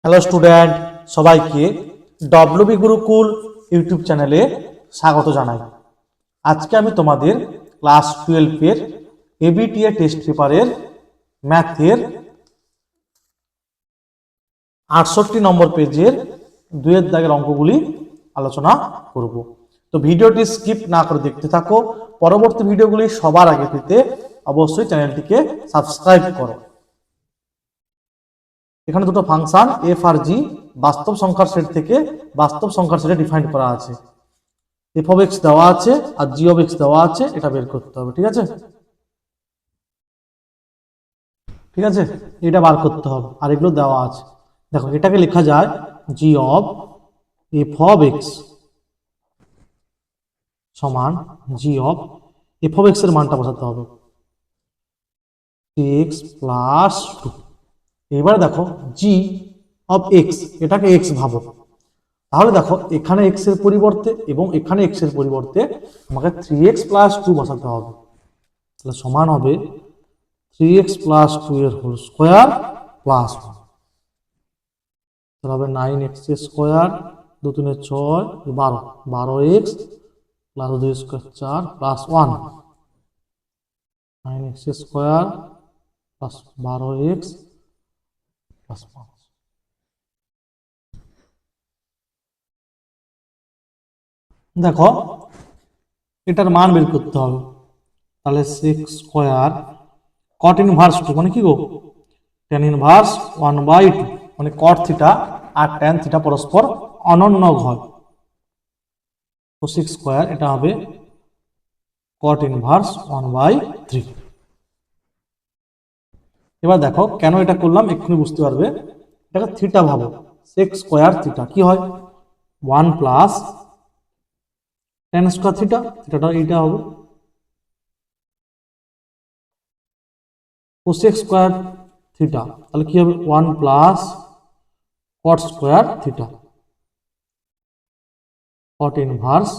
Hello student, সবাইকে WB Gurukul YouTube চ্যানেলে স্বাগত জানাই। আজকে আমি তোমাদের ক্লাস 12 এর এবিটিএ টেস্ট পেপারের ম্যাথের 68 নম্বর পেজের 2 দাগের অঙ্কগুলি আলোচনা করব। তো ভিডিওটি স্কিপ না করে দেখতে থাকো। পরবর্তী ভিডিওগুলি সবার আগে পেতে অবশ্যই চ্যানেলটিকে সাবস্ক্রাইব করো। এখানে দুটো ফাংশন এফ আর জি বাস্তব সংখ্যার সেট থেকে বাস্তব সংখ্যার সেটে ডিফাইন করা আছে। এফ অফ এক্স দেওয়া আছে আর জি অফ এক্স দেওয়া আছে, এটা বের করতে হবে। ঠিক আছে, ঠিক আছে, এটা বার করতে হবে। আর এগুলো দেওয়া আছে, দেখো এটাকে লেখা যায় জি অফ এফ অফ এক্স সমান জি অফ এফ অফ এক্স এর মানটা বসাতে হবে এক্স প্লাস টু। এবার দেখো জি অফ এক্স, এটাকে এক্স ভাবো। তাহলে দেখো এখানে এক্স এর পরিবর্তে এবং এখানে এক্স এর পরিবর্তে আমাকে 3x প্লাস 2 বসাতে হবে। তাহলে সমান হবে 3x প্লাস 2 এর হোল স্কোয়ার প্লাস 1। তাহলে হবে 9x square, 2 3 6 12, 12x plus 2 square 4 plus 1, 9x square plus 12x plus 5। দেখো এটার মান বের করতে হবে। তাহলে 6 স্কোয়ার কট ইনভার্স 2 মানে কি গো, tan ইনভার্স 1/2 মানে কট থিটা আর tan থিটা পরস্পর অনন্য হয়। তো 6 স্কোয়ার এটা হবে কট ইনভার্স 1/3। এবার দেখো কেন এটা করলাম এক্ষুনি বুঝতে পারবে। এটাকে থিটা ভাবো, 6 স্কোয়ার থিটা কি হয় 1 প্লাস tan স্কোয়ার থিটা, থিটাটা এইটা হবে কোসেক স্কোয়ার থিটা। তাহলে কি হবে 1 প্লাস কট স্কোয়ার থিটা, কট ইনভার্স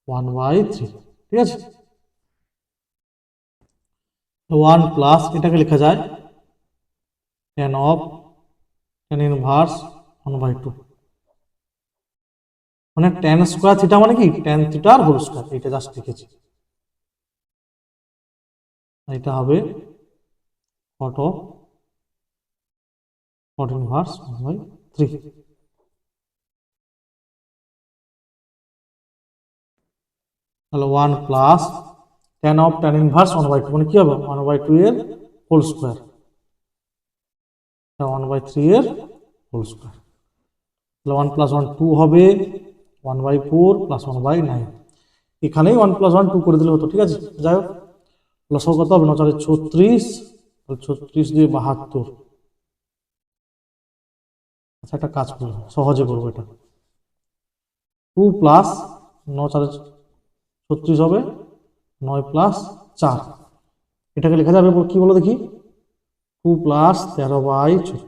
1/3। ঠিক আছে, 1 প্লাস এটাকে লেখা যায় tan ইনভার্স 1/2 মানে tan স্কোয়ার থিটা মানে কি tan থিটার হোল স্কোয়ার, এটা জাস্ট লিখেছি। এটা হবে কট ইনভার্স 1/3। তাহলে 1 প্লাস tan ইনভার্স 1/2 মানে কি হবে 1/2 এর হোল স্কোয়ার, 1/3 এর হোল স্কোয়ার। তাহলে 1 প্লাস 1 2 হবে 1/4 প্লাস 1/9। এখানেই 1 প্লাস 1 2 করে দিলে হতো। ঠিক আছে, যাই হোক লসাগু কত হবে 9 4 36, 36 দিয়ে 72। আচ্ছা একটা কাজ করবো, সহজে করবো এটা। 2 প্লাস 9 4 36 হবে 9 প্লাস 4, এটাকে লেখা যাবে কি বলো দেখি 2 প্লাস 13/36,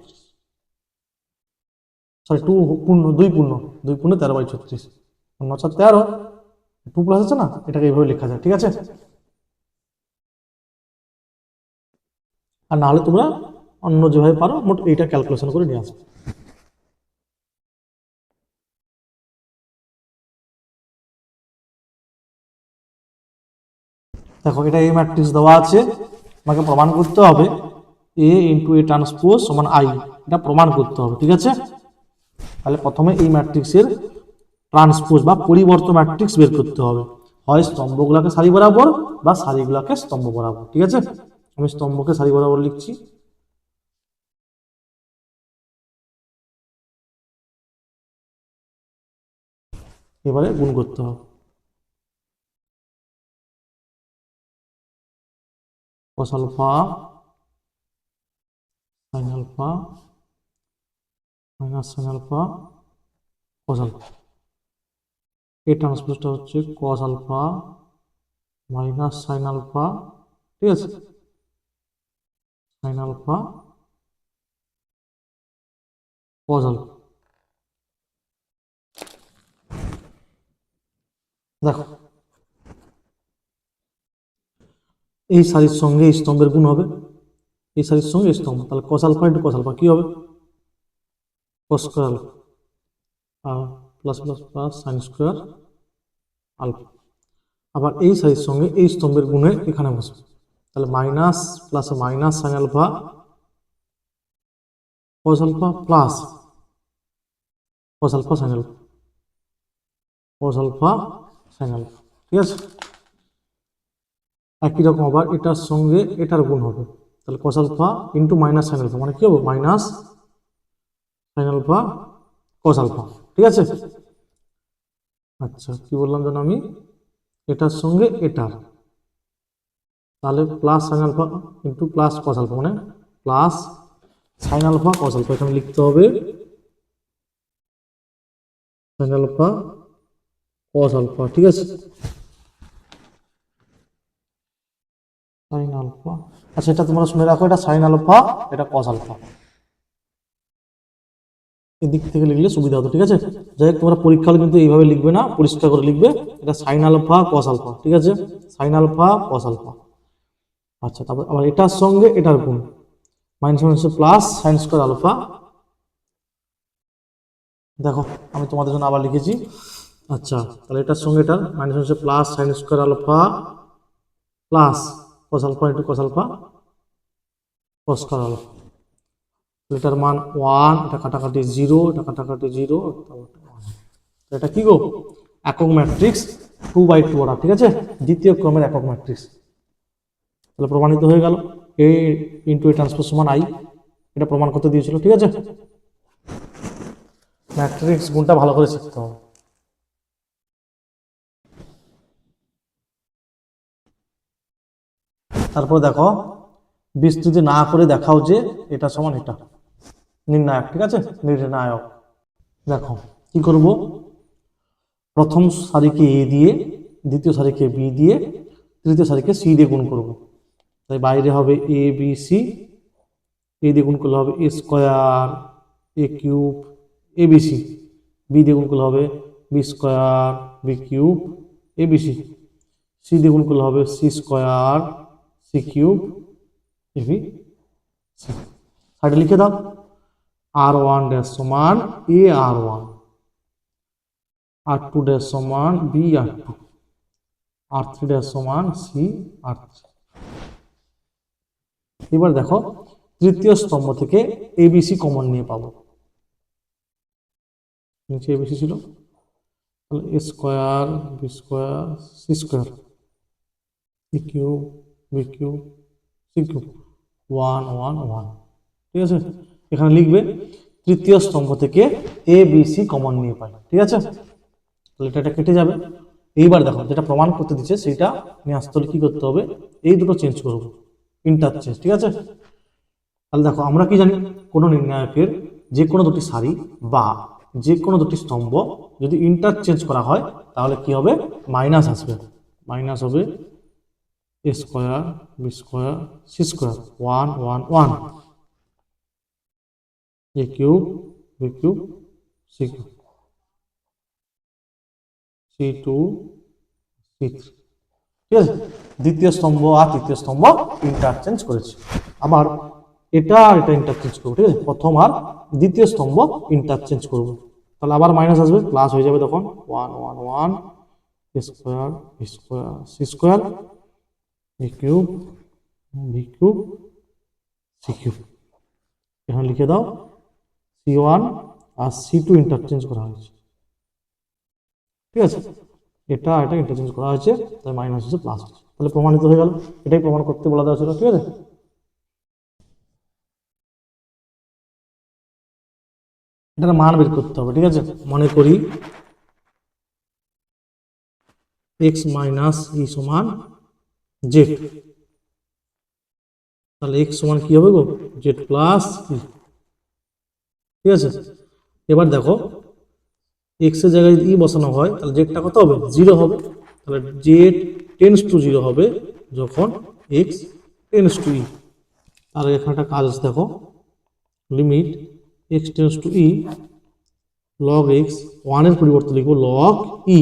সরি 2 পূর্ণ 2 পূর্ণ 2 পূর্ণ 13/36, 9 4 13, 2 প্লাস আছে না, এটাকে এইভাবে লেখা যায়। ঠিক আছে, আর না হলে তোমরা অন্য যেভাবে পারো মোট এইটা ক্যালকুলেশন করে নিয়ে আসবে। দেখো এটা এই ম্যাট্রিক্স দেওয়া আছে, আমাকে প্রমাণ করতে হবে এ ইন্টু এ ট্রান্সপোজ সমান আই, এটা প্রমাণ করতে হবে। ঠিক আছে, তাহলে প্রথমে এই ম্যাট্রিক্সের ট্রান্সপোজ বা পরিবর্তন ম্যাট্রিক্স বের করতে হবে, হয় স্তম্ভগুলোকে সারি বরাবর বা সারিগুলোকে স্তম্ভ বরাবর। ঠিক আছে, আমি স্তম্ভকে সারি বরাবর লিখছি। এবারে গুণ করতে হবে, cos alpha sin alpha minus sin alpha cos alpha. এই ট্রান্সপোজটা হচ্ছে cos alpha minus sin alpha. ঠিক আছে, sin আলফা cos আলফা। দেখো এই সারির সঙ্গে এই স্তম্ভের গুণ হবে, এই সারির সঙ্গে স্তম্ভ, তাহলে cos alpha into cos alpha কি হবে cos square plus plus plus sine square alpha. আবার এই সাইডের সঙ্গে এই স্তম্ভের গুণে এখানে বসবে, তাহলে minus plus minus sine alpha cos alpha plus cos alpha sine alpha cos alpha sine alpha. ঠিক আছে, একই রকম আবার এটার সঙ্গে এটার গুণ হবে, তাহলে cos alpha into minus sine alpha মানে কি হবে minus sine alpha cos alpha. ঠিক আছে, আচ্ছা কি বললাম যেন আমি, এটার সঙ্গে এটার, তাহলে plus sine alpha into plus cos alpha মানে plus sine alpha cos alpha. এখানে লিখতে হবে সাইন আলফা cos আলফা। ঠিক আছে, সাইন আলফা, আচ্ছা এটা তোমরা শুনে রাখো, এটা সাইন আলফা, এটা cos আলফা, এদিক থেকে লিখলে সুবিধা হতো। ঠিক আছে, যাই হোক তোমরা পরীক্ষা হলে কিন্তু এইভাবে লিখবে না, পরিষ্কার করে লিখবে, এটা সাইন আলফা cos আলফা। ঠিক আছে, সাইন আলফা cos আলফা। আচ্ছা তারপর আবার এটার সঙ্গে এটার গুণ, minus minus plus sine square alpha. দেখো আমি তোমাদের জন্য আবার লিখেছি। আচ্ছা তাহলে এটার সঙ্গে এটার minus minus plus sine square alpha plus cos alpha into cos alpha cos square alpha. এটার মান 1, এটা কাটাকাটি 0, এটা কাটাকাটি 0, এটা কি গো একক ম্যাট্রিক্স 2/2 অর্ডার। ঠিক আছে, দ্বিতীয় ক্রমের একক ম্যাট্রিক্স। তাহলে প্রমাণিত হয়ে গেল এ ইন্টু এ ট্রান্সপোজ সমান আই, এটা প্রমাণ করতে দিয়েছিল। ঠিক আছে, ম্যাট্রিক্স গুণটা ভালো করে শিখতে হবে। তারপর দেখো বিস্তৃতি না করে দেখাও যে এটা সমান এটা, নির্ণায়ক। ঠিক আছে, নির্ণায়ক। দেখো কি করব, প্রথম সারিকে এ দিয়ে, দ্বিতীয় সারিকে বি দিয়ে, তৃতীয় সারিকে সি দিয়ে গুণ করব। তাই বাইরে হবে এ বি সি, এ দিয়ে গুণ করলে হবে A square A cube A B C, B দিয়ে গুণ করলে হবে B square B cube A B C, C দিয়ে গুণ করলে হবে C square C cube A B C. সাইডে লিখে দাও আর ওয়ান ড্যাশ সমান এ আর ওয়ান, আর টু ড্যাশ সমান বি আর টু, আর থ্রি ড্যাশ সমান সি আর থ্রি। এবার দেখো তৃতীয় স্তম্ভ থেকে এবিসি কমন নিয়ে পাবো, নিচে এবিসি ছিল, তাহলে A square B square C square A cube B cube C cube 1 1 1। ঠিক আছে, এখানে লিখবে তৃতীয় স্তম্ভ থেকে এ বি সি কমন নিয়ে পাই। ঠিক আছে, তাহলে এটা কেটে যাবে। এইবার দেখো যেটা প্রমাণ করতে দিচ্ছে সেটা নিয়ে আসতে হলে কি করতে হবে, এই দুটো চেঞ্জ করবো, ইন্টারচেঞ্জ। ঠিক আছে, তাহলে দেখো আমরা কি জানি, কোনো নির্ণায়কের যে কোনো দুটি সারি বা যে কোনো দুটি স্তম্ভ যদি ইন্টারচেঞ্জ করা হয় তাহলে কি হবে, মাইনাস আসবে, মাইনাস হবে A square B square C square 1 1 1, A cube B cube C cube C two C three. ঠিক আছে, দ্বিতীয় স্তম্ভ আর তৃতীয় স্তম্ভ ইন্টারচেঞ্জ করেছি। আবার এটা আর এটা ইন্টারচেঞ্জ করবো। ঠিক আছে, প্রথম আর দ্বিতীয় স্তম্ভ ইন্টারচেঞ্জ করবো, তাহলে আবার মাইনাস আসবে, প্লাস হয়ে যাবে তখন 1 1 1 square B square C square A cube B cube C cube. এখানে লিখে দাও C1 আর C2 ইন্টারচেঞ্জ করা হয়েছে। ঠিক আছে, এটা এটা ইন্টারচেঞ্জ করা হয়েছে, তাই মাইনাস হচ্ছে প্লাস হচ্ছে, তাহলে প্রমাণিত হয়ে গেল। এটাই প্রমাণ করতে বলা দেওয়া ছিল। ঠিক আছে, এটার মান বের করতে হবে। ঠিক আছে, মনে করি এক্স মাইনাস ই সমান জেড, তাহলে এক্স সমান কি হবে গো, জেড প্লাস ই। ঠিক আছে, এবার দেখো এক্স এর জায়গায় যদি ই বসানো হয় তাহলে জেডটা কত হবে, 0 হবে। তাহলে জেড টেন্স টু 0 হবে যখন এক্স টেন্স টু ই। তাহলে এখানে একটা কাজ আছে, দেখো limit x tends to E log x, 1 এর পরিবর্তে লিখবো log E,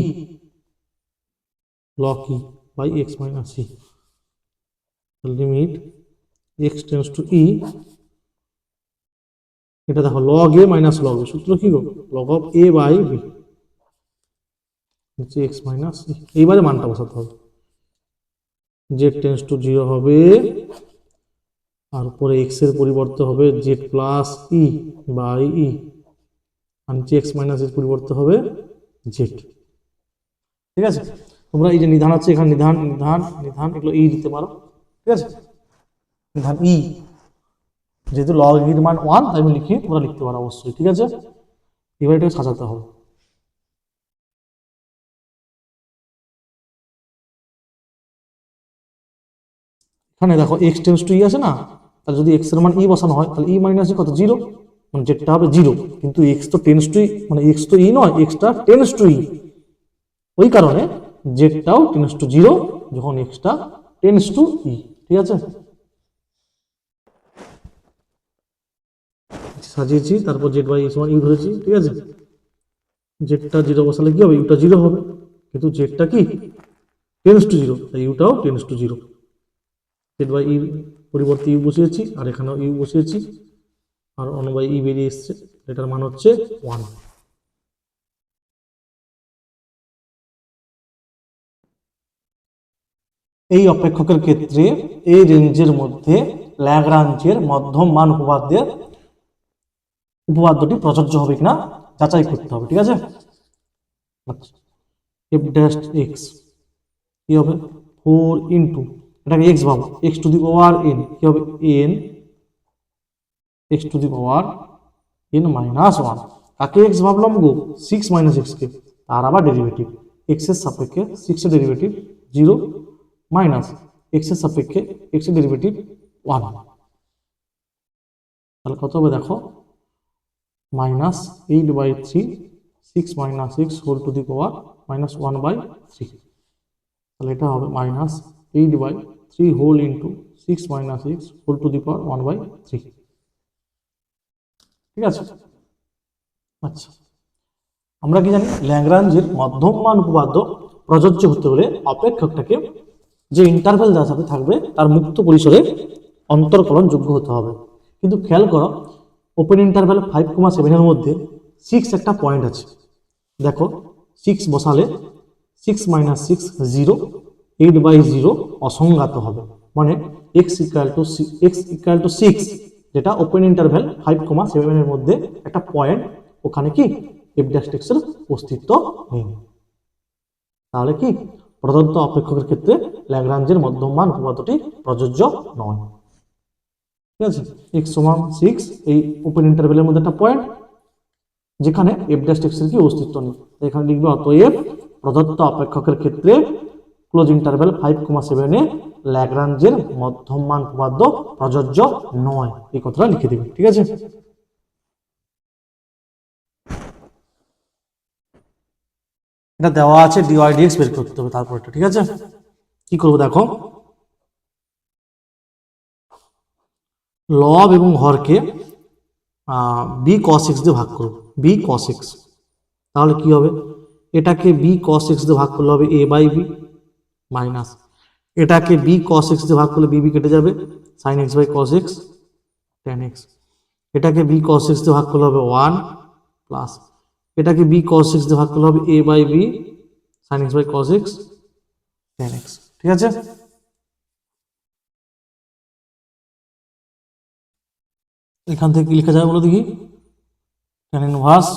log e by x minus c, limit x tends to e এটা দেখো log A minus log B, সূত্র কি গো, log of A by B হচ্ছে এক্স মাইনাস। এইবারে মানটা বসাতে হবে, জেড টেন্স টু 0 হবে, আর উপরে এক্স এর পরিবর্তে হবে জেড প্লাস ই বাই ই, আর নিচে এক্স মাইনাস এর পরিবর্তে হবে জেড। ঠিক আছে, তোমরা এই যে নিধান আছে এখানে নিধান নিধান নিধান এগুলো ই দিতে পারো। ঠিক আছে, নিধান ই, যেহেতু লগ এর মান 1 তাই আমি লিখি, তোমরা লিখতে পারো অবশ্যই। ঠিক আছে, এবার এটাকে সাজাতে হবে। এখানে দেখো এক্স টেন্স টু ই আছে না, তাহলে যদি এক্স এর মান ই বসানো হয় তাহলে ই মাইনাস ই কত, 0, মানে জেডটা হবে 0। কিন্তু এক্স তো টেন্স টু মানে এক্স তো ই নয়, এক্সটা টেন্স টু ই, ওই কারণে জেডটাও টেন্স টু 0 যখন এক্সটা টেন্স টু ই। ঠিক আছে, সাজিয়েছি, তারপর জেড বাই সমান ইউ ধরেছি। ঠিক আছে, জেডটা 0 বসালে কি হবে, ইউটা 0 হবে, কিন্তু জেডটা কি টেন্স টু 0, তাই ইউটাও টেন্স টু 0। জেড বাই ই পরিবর্তে ইউ বসিয়েছি, আর এখানেও ইউ বসিয়েছি, আর 1 বাই ই বেরিয়ে এসছে, এটার মান হচ্ছে 1। এই অপেক্ষকের ক্ষেত্রে এই রেঞ্জের মধ্যে ল্যাগ্রাঞ্জের মধ্যম মান উপপাদ্যটি প্রযোজ্য হবে কিনা যাচাই করতে হবে। ঠিক আছে, আচ্ছা, এফ ড্যাশ এক্স কি হবে 4 ইন্টু, এটাকে এক্স ভাবো, x two the power N কি হবে N x two the power N minus 1। কাকে এক্স ভাবলাম গো, 6 মাইনাস এক্স কে, তার আবার ডেরিভেটিভ, এক্স এর সাপেক্ষে 6 এর ডেরিভেটিভ 0 মাইনাস এক্স এর সাপেক্ষে এক্স এর ডেরিভেটিভ 1, তাহলে কত হবে দেখো, minus 8/3 6 minus X whole to the power minus 1/3, তাহলে এটা হবে minus 8/3 whole into 6 minus X whole to the power 1/3। ঠিক আছে, আচ্ছা, আমরা কি জানি ল্যাগ্রাঞ্জের মধ্যম মান উপপাদ্য প্রযোজ্য হতে হলে অপেক্ষকটাকে যে ইন্টারভ্যাল যার সাথে থাকবে তার মুক্ত পরিসরে অন্তর্কলন যোগ্য হতে হবে। কিন্তু খেয়াল করো ওপেন ইন্টারভ্যাল 5,7 এর মধ্যে 6 একটা পয়েন্ট আছে, দেখো 6 বসালে 6 মাইনাস 6 0, 8/0 অসংজ্ঞাত হবে, মানে x ইকুয়াল টু 6, যেটা ওপেন ইন্টারভ্যাল 5,7 এর মধ্যে একটা পয়েন্ট, ওখানে কি এফ ড্যাশ এক্স এর অস্তিত্ব নেই। তাহলে কি প্রদত্ত অপেক্ষকের ক্ষেত্রে ল্যাগ্রাঞ্জের মধ্যম মান উপপাদ্যটি প্রযোজ্য নয়। ঠিক আছে, এক্স সমান 6 এই ওপেন ইন্টারভ্যালের মধ্যে একটা পয়েন্ট যেখানে এফ ড্যাশ এক্স এর কি অস্তিত্ব নেই, এখানে লিখবে অতএব প্রদত্ত অপেক্ষকের ক্ষেত্রে ক্লোজ ইন্টারভ্যাল 5,7 এ ল্যাগ্রাঞ্জের মধ্যম মান উপপাদ্য প্রযোজ্য নয়, এই কথাটা লিখে দিবে। ঠিক আছে, এটা দেওয়া আছে ডিওয়াই ডিএক্স বের করতে হবে তারপর এটা। ঠিক আছে, কি করবো দেখো, লব এবং হরকে বি কস এক্স দিয়ে ভাগ করবো, বি কস এক্স, তাহলে কি হবে, এটাকে বি কস এক্স দিয়ে ভাগ করলে হবে এ বাই বি মাইনাস, এটাকে বি কস এক্স দিয়ে ভাগ করলে বি কেটে যাবে, sine x by cos x tan x, এটাকে বি কস এক্স দিয়ে ভাগ করলে হবে 1 প্লাস, এটাকে বি কস এক্স দিয়ে ভাগ করলে হবে এ by B sine x by cos x tan X. ঠিক আছে, এখান থেকে কি লেখা যাবে বলো দেখি, tan inverse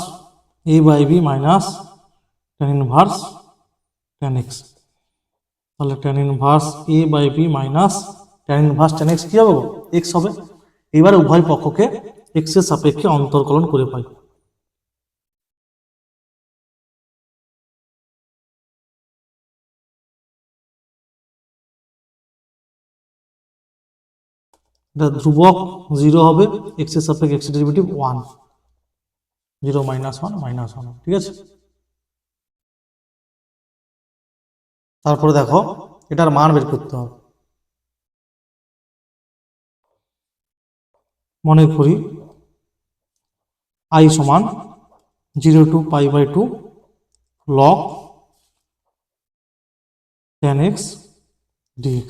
a by b minus tan inverse tan x, তাহলে tan inverse a by b minus tan inverse tan x কি হবে, x হবে। এবারে উভয় পক্ষকে x এর সাপেক্ষে অন্তর্কলন করে পাই, এটা ধ্রুবক 0 হবে, x এর সাপেক্ষে x এর ডেরিভেটিভ 1, 0 মাইনাস 1 মাইনাস 1। ঠিক আছে, তারপরে দেখো এটার মান বের করতে হবে, মনে করি i সমান 0 to pi by 2 log tan x dx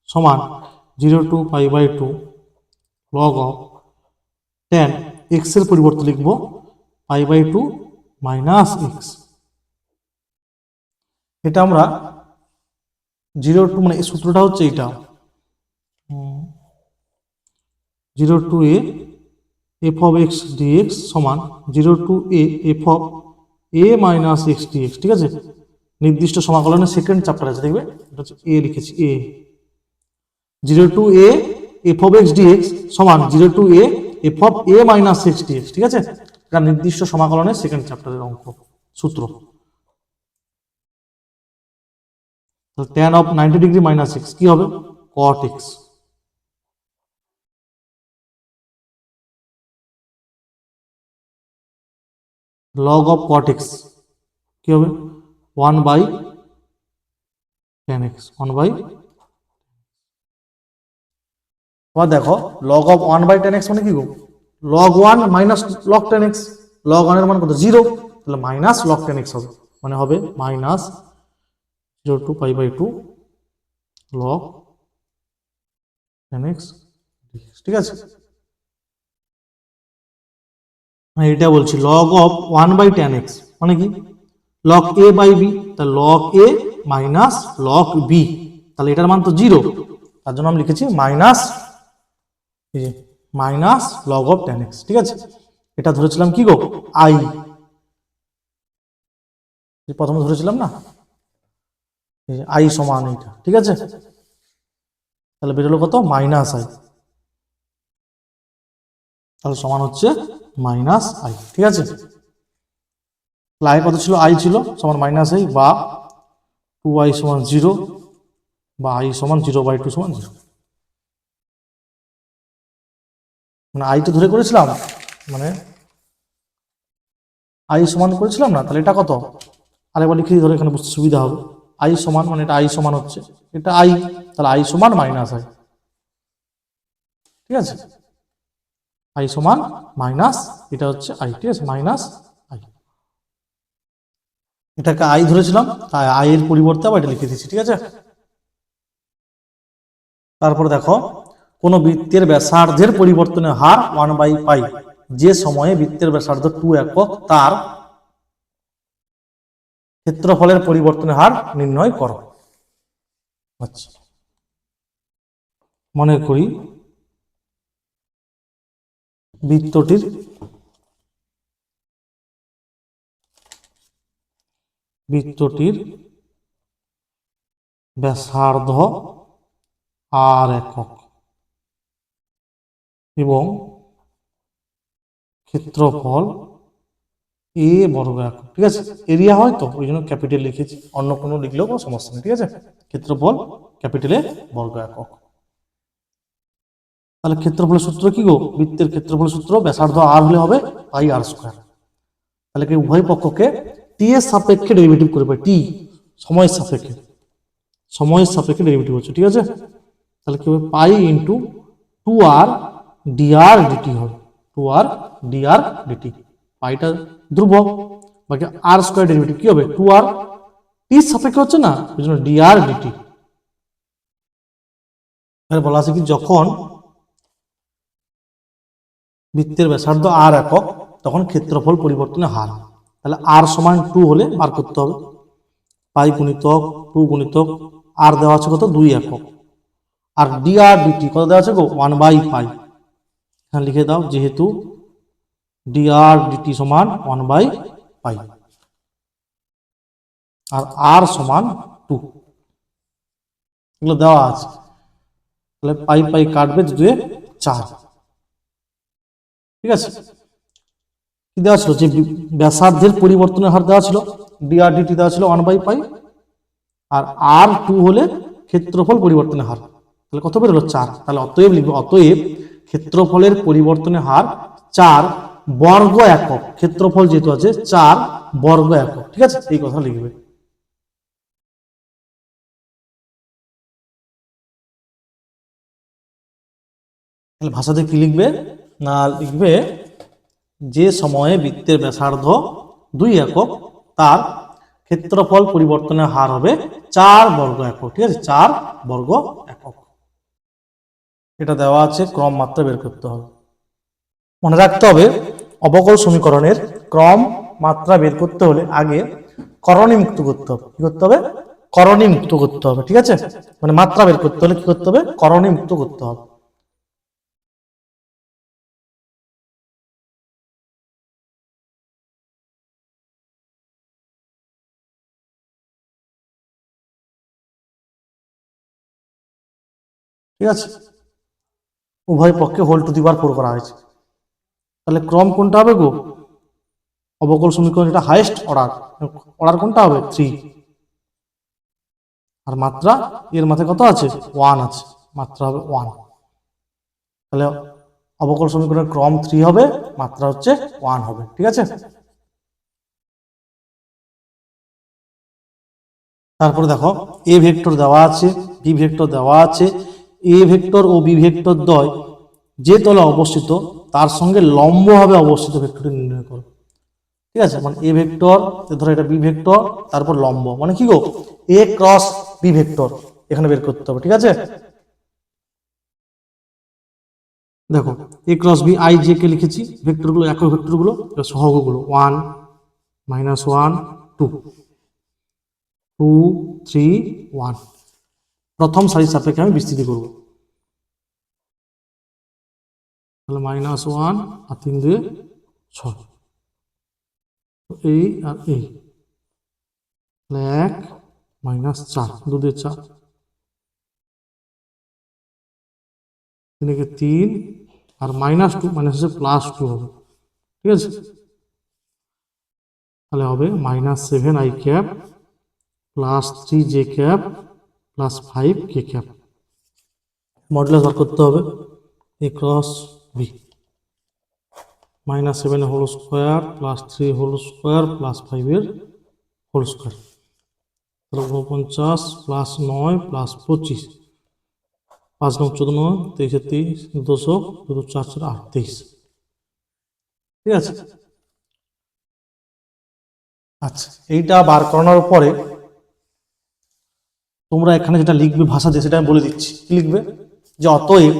সমান 0 to pi by 2 log of tan x এর পরিবর্তে লিখবো π/2 মাইনাস এক্স। এটা আমরা 0 টু মানে এই সূত্রটা হচ্ছে এইটা 0 to a f of x dx সমান 0 to a f of a minus x dx। ঠিক আছে, নির্দিষ্ট সমাকলনের সেকেন্ড চ্যাপ্টার আছে, দেখবে এটা হচ্ছে a লিখেছি a। 0 to a f of x dx সমান 0 to a f of a minus x dx। ঠিক আছে, এটা নির্দিষ্ট সমাকলনের সেকেন্ড চ্যাপ্টারের অঙ্ক সূত্র। tan of 90 degree minus x কি হবে cot x। log of cot x কি হবে 1/tan x 1/। আবার দেখো log of 1/tan x মানে কি গো log 1 minus log tan x। log 1 এর মান কত 0, তাহলে মাইনাস log tan x হবে, মানে হবে minus 0 two π/2 log tan x। ঠিক আছে, এটা বলছি log of 1/tan x মানে কি log a/b, তাহলে log a minus log b, তাহলে এটার মান তো 0, তার জন্য আমি লিখেছি মাইনাস এই যে minus log of tan x। ঠিক আছে, এটা ধরেছিলাম কি গো i, প্রথমে ধরেছিলাম না i সমান এইটা। ঠিক আছে, তাহলে বেরোলো কত মাইনাস i, তাহলে সমান হচ্ছে মাইনাস i। ঠিক আছে, কত ছিল i ছিল সমান মাইনাস i বা 2i সমান 0 বা i সমান 0/2 সমান 0। মানে i তো ধরে করেছিলাম, মানে i সমান করেছিলাম না, তাহলে এটা কত আরেকবার লিখে ধরে এখানে বুঝতে সুবিধা হবে। i সমান মানে এটা i সমান হচ্ছে এটা i, তাহলে i সমান মাইনাস i। ঠিক আছে, i সমান মাইনাস এটা হচ্ছে i। ঠিক আছে, মাইনাস i, এটাকে i ধরেছিলাম তাই i এর পরিবর্তে আবার এটা লিখে দিচ্ছি। ঠিক আছে, তারপরে দেখো কোন বৃত্তের ব্যাসার্ধের পরিবর্তনের হার 1/π, যে সময়ে বৃত্তের ব্যাসার্ধ 2 একক তার ক্ষেত্রফলের পরিবর্তনের হার নির্ণয় করো। আচ্ছা, মনে করি বৃত্তটির ব্যাসার্ধ r একক এবং ক্ষেত্রফল a বর্গ একক। ঠিক আছে, এরিয়া হয় তো ওই জন্য ক্যাপিটাল লিখেছি, অন্য কোনো লিখলেও কোনো সমস্যা নেই। ঠিক আছে, ক্ষেত্রফল ক্যাপিটালে বর্গ একক। তাহলে ক্ষেত্রফলের সূত্র কি গো বৃত্তের ক্ষেত্রফলের সূত্র ব্যাসার্ধ r হলে হবে πr²। তাহলে কি উভয় পক্ষকে t এর সাপেক্ষে ডেরিভেটিভ করবে, t সময়ের সাপেক্ষে ডেরিভেটিভ হচ্ছে। ঠিক আছে, তাহলে কি হবে pi into 2r dr dt হবে 2r dr dt। পাইটা ধ্রুবক, বাকি r স্কয়ার ডেরিভেটিভ কি হবে 2r, t সাপেক্ষে হচ্ছে না ওই জন্য dr dt। এর বলা আছে কি যখন বৃত্তের ব্যাসার্ধ r একক তখন ক্ষেত্রফল পরিবর্তনের হার, তাহলে r সমান 2 হলে বার করতে হবে পাই গুণিতক 2 গুণিতক r দেওয়া আছে কত 2 একক, আর dr dt কত দেওয়া আছে গো 1/π। এখানে লিখে দাও যেহেতু dr dt সমান 1/π আর r সমান 2, এগুলো দেওয়া আছে। তাহলে পাই পাই কাটবে 2 4। ঠিক আছে, কি দেওয়া ছিল যে ব্যাসার্ধের পরিবর্তনের হার দেওয়া ছিল dr dt দেওয়া ছিল 1/π আর r2 হলে ক্ষেত্রফল পরিবর্তনের হার, তাহলে কত বের হলো 4। তাহলে অতএব লিখবো অতএব ক্ষেত্রফলের পরিবর্তনের হার 4 বর্গ একক, ক্ষেত্রফল যেহেতু আছে 4 বর্গ একক। ঠিক আছে, এই কথা লিখবে। তাহলে ভাষাতে কি লিখবে না লিখবে যে সময়ে বৃত্তের ব্যাসার্ধ 2 একক তার ক্ষেত্রফল পরিবর্তনের হার হবে 4 বর্গ একক। ঠিক আছে, 4 বর্গ একক। এটা দেওয়া আছে, ক্রম মাত্রা বের করতে হবে। মনে রাখতে হবে অবকল সমীকরণের ক্রম মাত্রা বের করতে হলে আগে করণী মুক্ত করতে হবে। কি করতে হবে? করণী মুক্ত করতে হবে। ঠিক আছে, মানে মাত্রা বের করতে হলে কি করতে হবে? করণী মুক্ত করতে হবে। ঠিক আছে, উভয় পক্ষে হোল টু দি পাওয়ার 4 করা হয়েছে। তাহলে ক্রম কোনটা হবে গো? অবকল সমীকরণ এটা হাইয়েস্ট অর্ডার, অর্ডার কোনটা হবে? 3। আর মাত্রা এর মাথায় কত আছে? 1 আছে, মাত্রা হবে 1। তাহলে অবকল সমীকরণের ক্রম 3 হবে, মাত্রা হচ্ছে 1 হবে। ঠিক আছে, তারপরে দেখো এ ভেক্টর দেওয়া আছে, বি ভেক্টর দেওয়া আছে। এ ভেক্টর ও বি ভেক্টর দ্বয় যে তলে অবস্থিত তার সঙ্গে লম্বভাবে অবস্থিত ভেক্টরটি নির্ণয় করো। ঠিক আছে, মানে এ ভেক্টর, ধরো এটা বি ভেক্টর, তারপর লম্ব, মানে কি গো? এ ক্রস বি ভেক্টর এখানে বের করতে হবে। ঠিক আছে, দেখো A cross B I J K লিখেছি, ভেক্টরগুলো একক ভেক্টরগুলো, সহগগুলো 1 -1 2 2 3 1। প্রথম সারির সাপেক্ষে আমি বিস্তৃতি করব, তাহলে -1 আর 3 2 6, এই আর এই, 1 -4 2 2 4, 3 3 আর -2 মানে হচ্ছে +2 হবে। ঠিক আছে, তাহলে হবে -7 i cap +3 j cap +5 k cap. Modulus বার করতে হবে A cross B, -7 whole square +3 whole square +5 এর হোল স্কোয়ার, 49 +9 +25, 5 9 14 23 23 200 2 4 4 8 23। ঠিক আছে, আচ্ছা এইটা বার করানোর পরে তোমরা এখানে যেটা লিখবে ভাষা দিয়ে সেটা আমি বলে দিচ্ছি। কি লিখবে? যে অতএব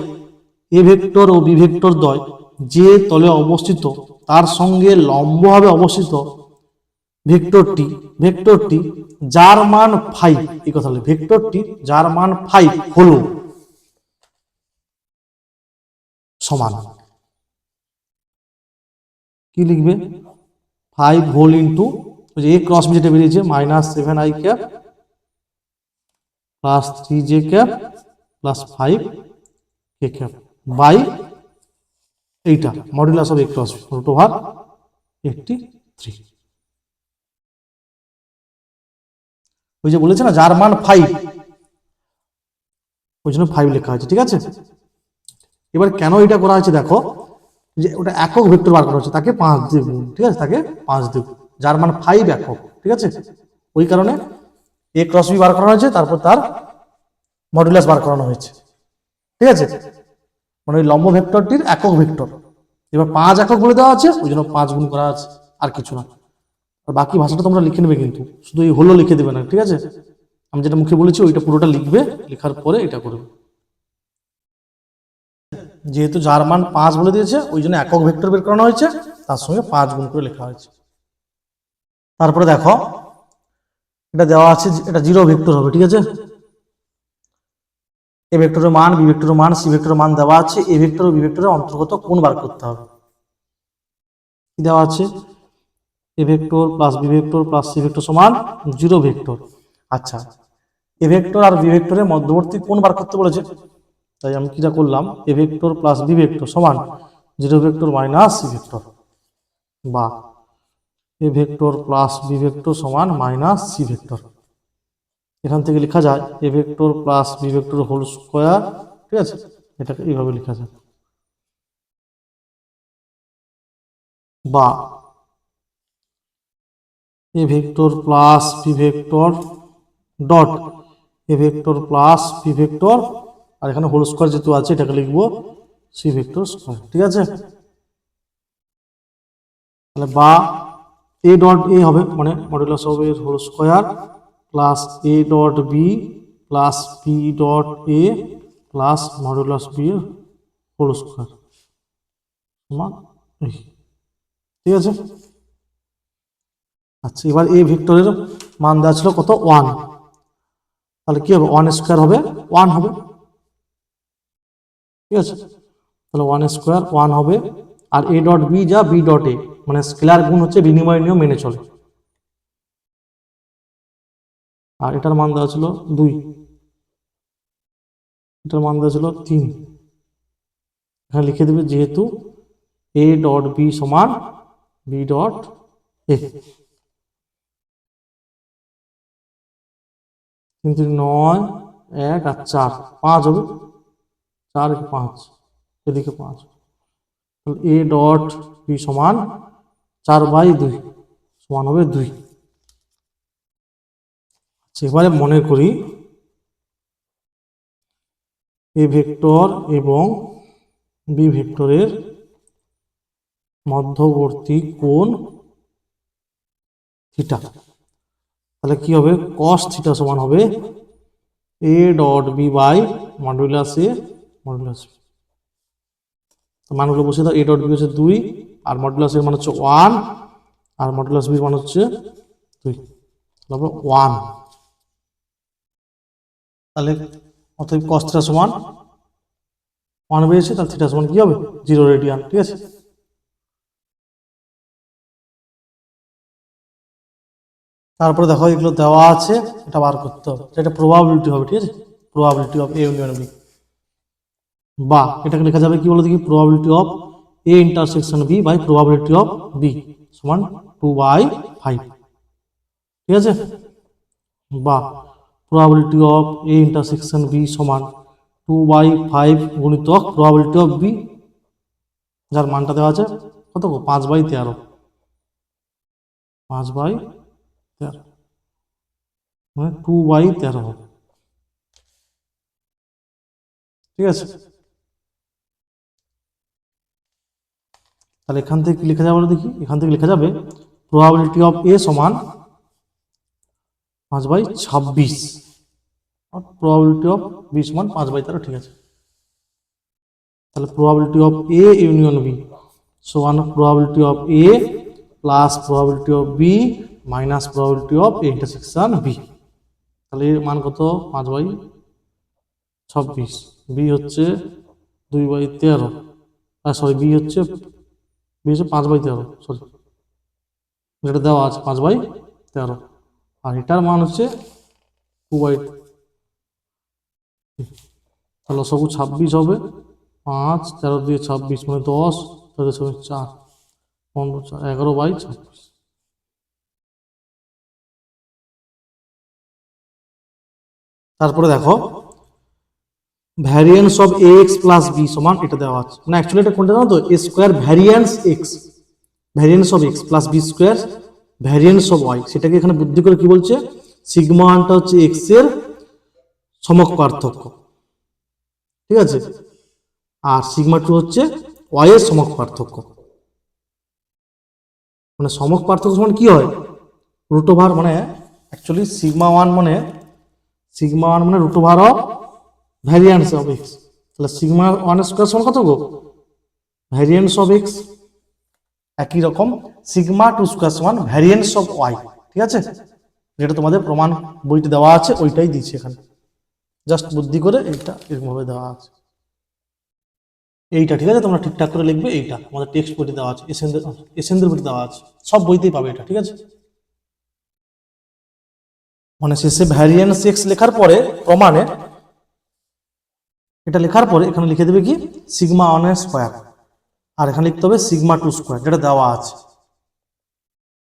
এ ভেক্টর ও বি ভেক্টর দ্বয় যে তলে অবস্থিত তার সঙ্গে লম্বভাবে অবস্থিত ভেক্টরটি যার মান 5, এই কথা হলো ভেক্টরটি যার মান 5 হলো সমান, কি লিখবে? 5 whole into A cross B যেটা বেরিয়েছে -7 i cap +3 j cap +5 k cap by এইটা modulus of A cross B √83। ওই যে বলেছে না যার মান 5, ওই জন্য 5 লেখা হয়েছে। ঠিক আছে, এবার কেন এটা করা হয়েছে দেখো, যে ওটা একক ভেক্টর বার করা হচ্ছে, তাকে 5 দিয়ে গুণ। ঠিক আছে, তাকে 5 দিয়ে গুণ, যার মান 5 একক। ঠিক আছে, ওই কারণে এ ক্রস বি বার করানো হয়েছে, তারপর তার মডুলাস বার করানো হয়েছে। ঠিক আছে, মানে ওই লম্ব ভেক্টরটির একক ভেক্টর। এবার 5 একক বলে দেওয়া আছে, ওই জন্য 5 গুণ করা আছে, আর কিছু না। আর বাকি ভাষাটা তোমরা লিখে নেবে, কিন্তু শুধু এই হলো লিখে দেবে না। ঠিক আছে, আমি যেটা মুখে বলেছি ওইটা পুরোটা লিখবে, লেখার পরে এটা করবে। যেহেতু যার মান 5 বলে দিয়েছে, ওই জন্য একক ভেক্টর বের করানো হয়েছে, তার সঙ্গে 5 গুণ করে লেখা হয়েছে। তারপরে দেখো এটা দেওয়া আছে, এটা 0 ভেক্টর হবে। ঠিক আছে, এ ভেক্টরের মান, বি ভেক্টরের মান, সি ভেক্টরের মান দেওয়া আছে। এ ভেক্টর ও বি ভেক্টরের অন্তর্গত কোণ বার করতে হবে। কি দেওয়া আছে? এ vector plus B vector plus c vector সমান 0 ভেক্টর। আচ্ছা, এ ভেক্টর আর বি ভেক্টরের মধ্যবর্তী কোণ বার করতে বলেছে, তাই আমি কিটা করলাম, A vector plus B vector সমান 0 ভেক্টর মাইনাস সি ভেক্টর, বা A vector plus B vector সমান মাইনাস সি ভেক্টর। এখান থেকে লেখা যায় A vector plus B vector whole square. ঠিক আছে, এটাকে এইভাবে লেখা যায়, বা A vector plus B vector dot A vector plus B vector, আর এখানে হোল স্কোয়ার যেহেতু আছে এটাকে লিখবো সি ভেক্টর স্কোয়ার। ঠিক আছে, তাহলে বা এ ডট এ হবে, মানে মডুলাস অফ এর whole square plus a dot b plus b dot a plus modulus b এর হোল স্কোয়ার সমান এই, ঠিক আছে। আচ্ছা, এবার এই ভেক্টরের মান দেওয়া ছিল কত, 1, তাহলে কি হবে, 1 স্কোয়ার হবে 1 হবে, ঠিক আছে। তাহলে 1 স্কোয়ার 1 হবে। আর এ ডট বি যা বি ডট এ, মানে স্কেলার গুণ হচ্ছে বিনিময় নিয়ম মেনে চলে। আর এটার মান দেওয়া ছিল 2, এটার মান দেওয়া ছিল 3। এখানে লিখে দেবে যেহেতু এ ডট বি সমান বি ডট এ, কিন্তু 9, 1 আর 4, 5 হবে, 4 5, এদিকে 5, তাহলে এ ডট বি সমান 4/2 সমান হবে 2। এবারে মনে করি এ ভেক্টর এবং বি ভেক্টরের মধ্যবর্তী কোণ থিটা, তাহলে কি হবে, cos থিটা সমান হবে a dot b by modulus a modulus b. মানগুলো বসে দাও, এ ডট বি হচ্ছে 2, আর মডুলাস এর মান হচ্ছে 1, আর মডুলাস বির মান হচ্ছে 2, তাহলে 1। তাহলে অতএব cos থিটা সমান 1 বেরিয়েছে, তাহলে থিটা সমান কি হবে, 0 রেডিয়ান, ঠিক আছে। তারপরে দেখো এগুলো দেওয়া আছে, এটা বার করতে হবে, এটা প্রবাবিলিটি হবে, ঠিক আছে, probability of A union b, বা এটাকে লেখা যাবে কি বলো দেখি, probability of A intersection b by probability of b সমান 2/5, ঠিক আছে। বা probability of A intersection b সমান 2/5 গুণিতক প্রবাবিলিটি অফ বি, যার মানটা দেওয়া আছে কত, 5/13, 5/13 মানে 2/13 হবে, ঠিক আছে। তাহলে এখান থেকে কি লেখা যাবে দেখি, এখান থেকে লেখা যাবে প্রবাবিলিটি অফ এ সমান 5/26, আর প্রবাবিলিটি অফ বি সমান 5/13, ঠিক আছে। তাহলে probability of A union B সমান probability of A plus probability of B minus probability of A intersection B. তাহলে এর মান কত, 5/26, বি হচ্ছে 2/13, সরি বি হচ্ছে 5/13, সরি যেটা দেওয়া আছে 5/13, আর এটার মান হচ্ছে 2/, তাহলে সবু 26 হবে, 5 13 দিয়ে 26 মানে 10, 4 15 4 11/26। তারপরে দেখো variance of a x plus b সমান, এটা দেওয়া আছে, না অ্যাকচুয়ালি এটা কোনটা জানো তো, A square variance X, variance of X plus B square variance of Y, সেটাকে এখানে বুদ্ধি করে কি বলছে, সিগমা ওয়ানটা হচ্ছে এক্স এর সমক পার্থক্য, ঠিক আছে, আর সিগমা টু হচ্ছে ওয়াই এর সমক পার্থক্য। মানে সমক পার্থক্য সমান কি হয়, রুট ওভার, মানে অ্যাকচুয়ালি সিগমা ওয়ান মানে root over of variance of x, তাহলে সিগমা ওয়ান স্কোয়ার সমান কত গো, ভ্যারিয়েন্স অফ এক্স, একই রকম সিগমা টু স্কোয়ার সমান ভ্যারিয়েন্স অফ ওয়াই, ঠিক আছে। যেটা তোমাদের প্রমাণ বইতে দেওয়া আছে ওইটাই দিচ্ছি এখানে, জাস্ট বুদ্ধি করে এইটা এরকমভাবে দেওয়া আছে, এইটা ঠিক আছে, তোমরা ঠিকঠাক করে লিখবে, এইটা আমাদের টেক্সট বইতে দেওয়া আছে, এসেন্দের বইতে দেওয়া আছে, সব বইতেই পাবে এটা, ঠিক আছে। মানে শেষে ভ্যারিয়েন্স এক্স লেখার পরে প্রমাণে এটা লেখার পরে এখানে লিখে দেবে কি সিগমা ওয়ান স্কোয়ার, আর এখানে লিখতে হবে সিগমা টু স্কোয়ার, যেটা দেওয়া আছে।